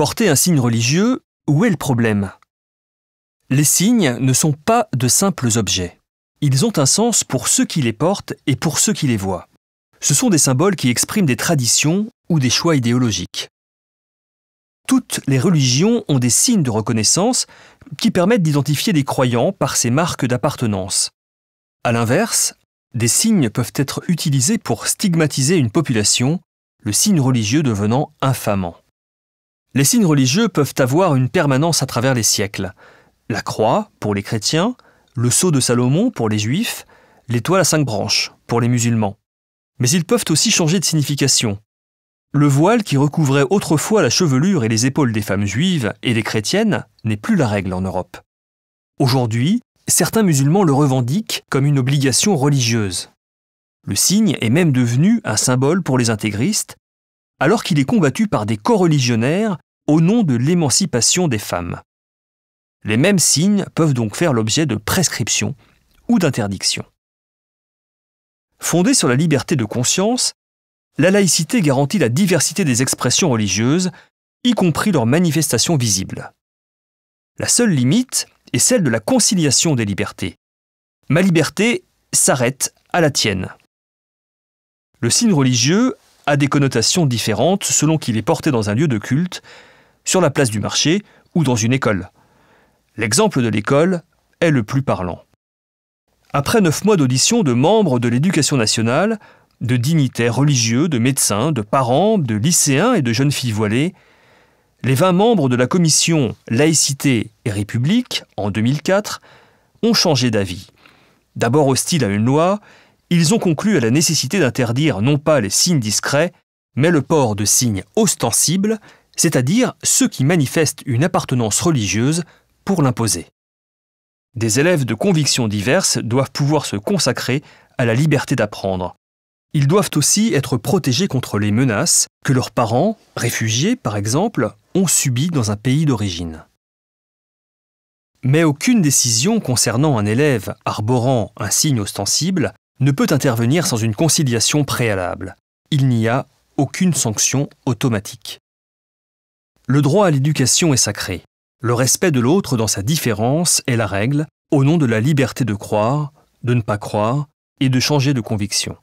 Porter un signe religieux, où est le problème? Les signes ne sont pas de simples objets. Ils ont un sens pour ceux qui les portent et pour ceux qui les voient. Ce sont des symboles qui expriment des traditions ou des choix idéologiques. Toutes les religions ont des signes de reconnaissance qui permettent d'identifier des croyants par ces marques d'appartenance. À l'inverse, des signes peuvent être utilisés pour stigmatiser une population, le signe religieux devenant infamant. Les signes religieux peuvent avoir une permanence à travers les siècles. La croix pour les chrétiens, le sceau de Salomon pour les juifs, l'étoile à 5 branches pour les musulmans. Mais ils peuvent aussi changer de signification. Le voile qui recouvrait autrefois la chevelure et les épaules des femmes juives et des chrétiennes n'est plus la règle en Europe. Aujourd'hui, certains musulmans le revendiquent comme une obligation religieuse. Le signe est même devenu un symbole pour les intégristes, alors qu'il est combattu par des coreligionnaires au nom de l'émancipation des femmes. Les mêmes signes peuvent donc faire l'objet de prescriptions ou d'interdictions. Fondée sur la liberté de conscience, la laïcité garantit la diversité des expressions religieuses, y compris leurs manifestations visibles. La seule limite est celle de la conciliation des libertés. Ma liberté s'arrête à la tienne. Le signe religieux a des connotations différentes selon qu'il est porté dans un lieu de culte, sur la place du marché ou dans une école. L'exemple de l'école est le plus parlant. Après 9 mois d'audition de membres de l'Éducation nationale, de dignitaires religieux, de médecins, de parents, de lycéens et de jeunes filles voilées, les 20 membres de la commission Laïcité et République, en 2004, ont changé d'avis. D'abord hostiles à une loi, ils ont conclu à la nécessité d'interdire non pas les signes discrets, mais le port de signes ostensibles, c'est-à-dire ceux qui manifestent une appartenance religieuse, pour l'imposer. Des élèves de convictions diverses doivent pouvoir se consacrer à la liberté d'apprendre. Ils doivent aussi être protégés contre les menaces que leurs parents, réfugiés par exemple, ont subies dans un pays d'origine. Mais aucune décision concernant un élève arborant un signe ostensible ne peut intervenir sans une conciliation préalable. Il n'y a aucune sanction automatique. Le droit à l'éducation est sacré. Le respect de l'autre dans sa différence est la règle, au nom de la liberté de croire, de ne pas croire et de changer de conviction.